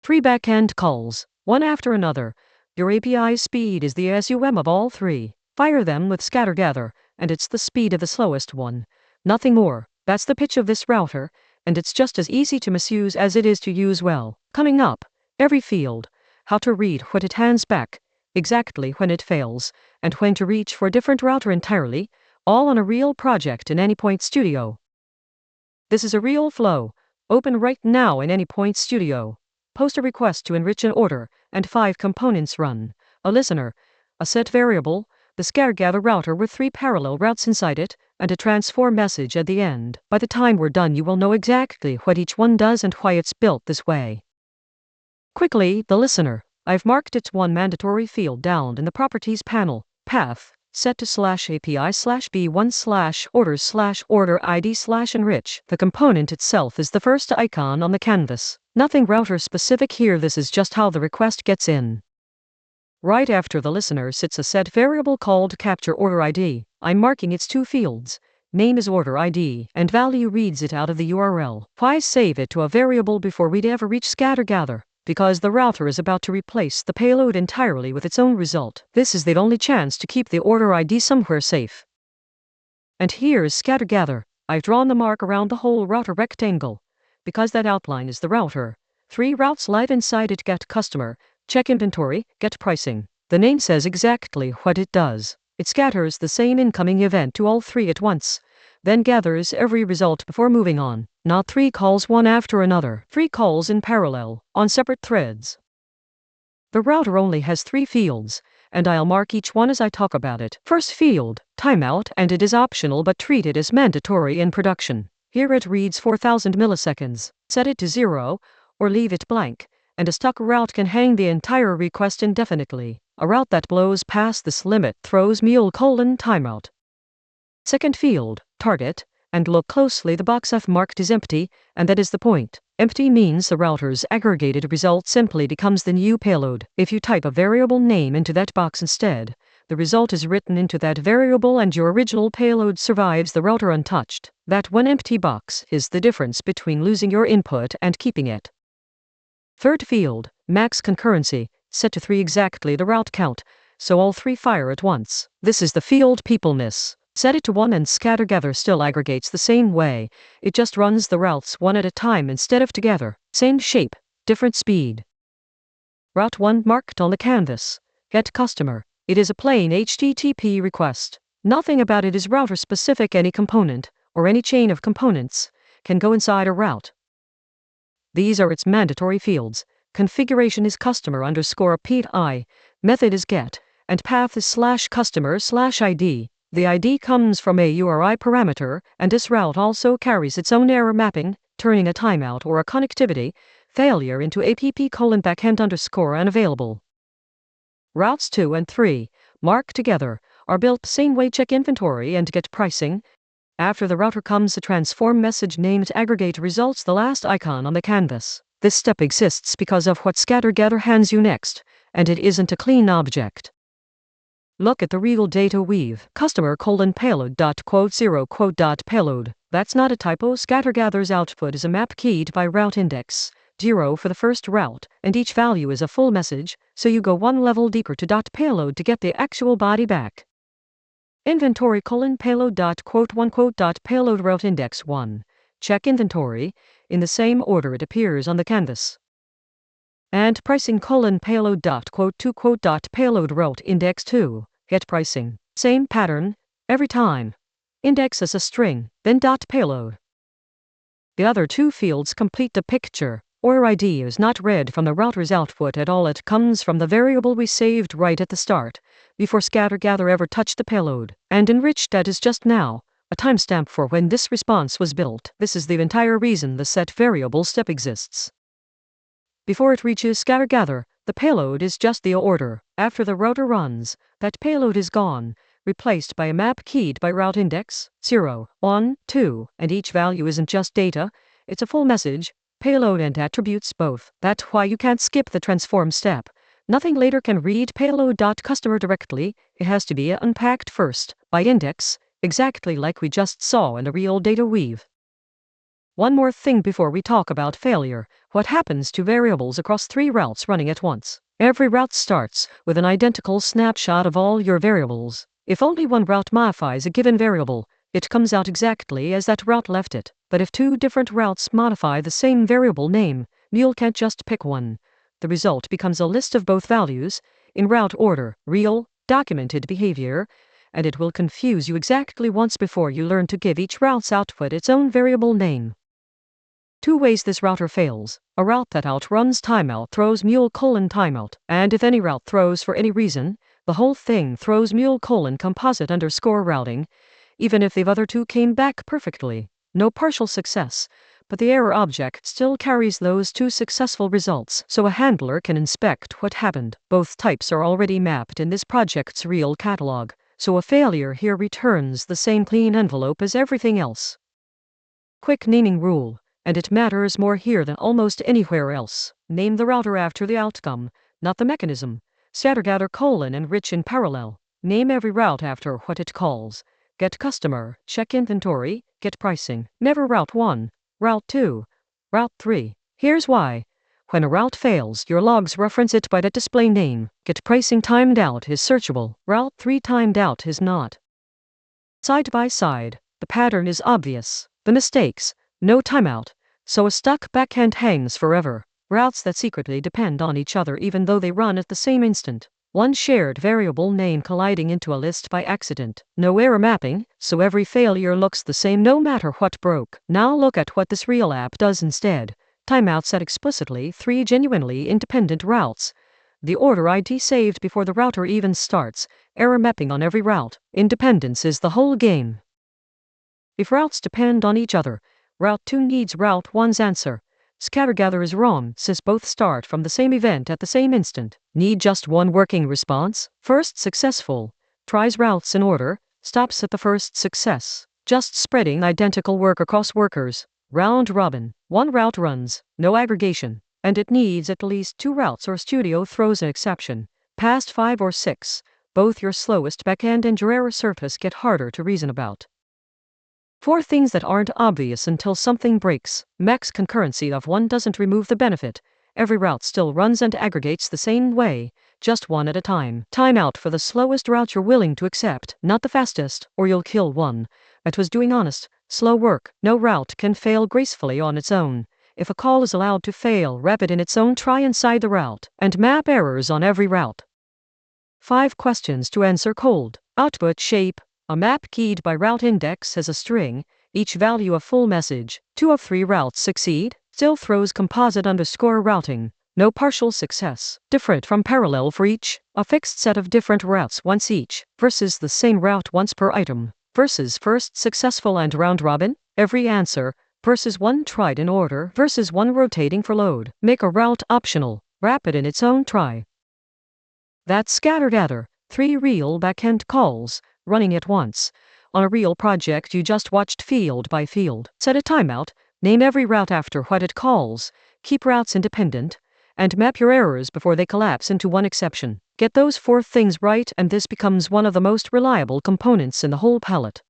3 backend calls, one after another. Your API speed is the SUM of all 3. Fire them with scatter-gather, and it's the speed of the slowest one. Nothing more. That's the pitch of this router, and it's just as easy to misuse as it is to use well. Coming up, every field, how to read what it hands back, exactly when it fails, and when to reach for a different router entirely, all on a real project in Anypoint Studio. This is a real flow. Open right now in Anypoint Studio. Post a request to enrich an order, and 5 components run. A listener, a set variable, the scatter-gather router with 3 parallel routes inside it, and a transform message at the end. By the time we're done, you will know exactly what each one does and why it's built this way. Quickly, the listener. I've marked its one mandatory field down in the Properties panel. Path, set to /API/B1/orders/order ID/enrich. The component itself is the first icon on the canvas. Nothing router specific here, this is just how the request gets in. Right after the listener sits a set variable called capture order ID. I'm marking its 2 fields. Name is order ID, and value reads it out of the URL. Why save it to a variable before we'd ever reach scatter-gather? Because the router is about to replace the payload entirely with its own result. This is the only chance to keep the order ID somewhere safe. And here is scatter-gather. I've drawn the mark around the whole router rectangle. Because that outline is the router. 3 routes live inside it: get customer, check inventory, get pricing. The name says exactly what it does. It scatters the same incoming event to all 3 at once, then gathers every result before moving on. Not 3 calls one after another. 3 calls in parallel, on separate threads. The router only has 3 fields, and I'll mark each one as I talk about it. First field, timeout, and it is optional but treated as mandatory in production. Here it reads 4000 milliseconds. Set it to 0, or leave it blank, and a stuck route can hang the entire request indefinitely. A route that blows past this limit throws Mule: timeout. Second field, target, and look closely, the box I've marked is empty, and that is the point. Empty means the router's aggregated result simply becomes the new payload. If you type a variable name into that box instead, the result is written into that variable and your original payload survives the router untouched. That one empty box is the difference between losing your input and keeping it. Third field, max concurrency, set to 3 exactly the route count, so all 3 fire at once. This is the field people miss. Set it to 1 and scatter-gather still aggregates the same way, it just runs the routes one at a time instead of together. Same shape, different speed. Route 1 marked on the canvas. Get customer. It is a plain HTTP request. Nothing about it is router specific. Any component, or any chain of components, can go inside a route. These are its mandatory fields. Configuration is customer_PI, method is get, and path is /customer/ID. The ID comes from a URI parameter, and this route also carries its own error mapping, turning a timeout or a connectivity failure into app_backend_unavailable. Routes 2 and 3, marked together, are built the same way: check inventory and get pricing. After the router comes a transform message named aggregate results, the last icon on the canvas. This step exists because of what scatter-gather hands you next, and it isn't a clean object. Look at the real data weave. Customer:_payload.0.payload. That's not a typo. Scatter-gather's output is a map keyed by route index 0 for the first route, and each value is a full message, so you go one level deeper to .payload to get the actual body back. Inventory::payload.1.payload route index 1. Check inventory, in the same order it appears on the canvas. And pricing::payload.2.payload route index 2. Get pricing. Same pattern, every time. Index as a string, then .payload. The other 2 fields complete the picture. Order ID is not read from the router's output at all. It comes from the variable we saved right at the start, before scatter-gather ever touched the payload. And enriched that is just now, a timestamp for when this response was built. This is the entire reason the set variable step exists. Before it reaches scatter-gather, the payload is just the order. After the router runs, that payload is gone, replaced by a map keyed by route index 0, 1, 2, and each value isn't just data, it's a full message, payload and attributes both. That's why you can't skip the transform step. Nothing later can read payload.customer directly, it has to be unpacked first, by index, exactly like we just saw in the real data weave. One more thing before we talk about failure. What happens to variables across 3 routes running at once? Every route starts with an identical snapshot of all your variables. If only one route modifies a given variable, it comes out exactly as that route left it. But if 2 different routes modify the same variable name, Mule can't just pick one. The result becomes a list of both values, in route order, real, documented behavior, and it will confuse you exactly once before you learn to give each route's output its own variable name. 2 ways this router fails. A route that outruns timeout throws mule::timeout, and if any route throws for any reason, the whole thing throws mule::composite_routing, even if the other 2 came back perfectly. No partial success, but the error object still carries those 2 successful results, so a handler can inspect what happened. Both types are already mapped in this project's real catalog, so a failure here returns the same clean envelope as everything else. Quick naming rule, and it matters more here than almost anywhere else. Name the router after the outcome, not the mechanism. Scatter-gather::enrich in parallel. Name every route after what it calls. Get customer, check inventory, get pricing. Never route 1, route 2, route 3. Here's why. When a route fails, your logs reference it by that display name. Get pricing timed out is searchable. Route 3 timed out is not. Side by side, the pattern is obvious. The mistakes, no timeout, so a stuck backend hangs forever. Routes that secretly depend on each other even though they run at the same instant. One shared variable name colliding into a list by accident. No error mapping, so every failure looks the same no matter what broke. Now look at what this real app does instead. Timeout set explicitly 3 genuinely independent routes. The order ID saved before the router even starts. Error mapping on every route. Independence is the whole game. If routes depend on each other, route 2 needs route 1's answer. Scatter-gather is wrong, since both start from the same event at the same instant. Need just one working response. First successful. Tries routes in order, stops at the first success. Just spreading identical work across workers. Round robin. 1 route runs, no aggregation. And it needs at least 2 routes or Studio throws an exception. Past 5 or 6, both your slowest backend and your error surface get harder to reason about. 4 things that aren't obvious until something breaks. Max concurrency of 1 doesn't remove the benefit. Every route still runs and aggregates the same way, just 1 at a time. Timeout for the slowest route you're willing to accept, not the fastest, or you'll kill one. That was doing honest, slow work. No route can fail gracefully on its own. If a call is allowed to fail, wrap it in its own try inside the route, and map errors on every route. 5 questions to answer cold. Output shape. A map keyed by route index has a string, each value a full message. 2 of 3 routes succeed, still throws composite_routing. No partial success. Different from parallel for each, a fixed set of different routes once each, versus the same route once per item. Versus first successful and round robin, every answer, versus 1 tried in order, versus 1 rotating for load. Make a route optional, wrap it in its own try. That's scatter-gather, 3 real backend calls, running at once. On a real project you just watched field by field. Set a timeout, name every route after what it calls, keep routes independent, and map your errors before they collapse into 1 exception. Get those 4 things right and this becomes one of the most reliable components in the whole palette.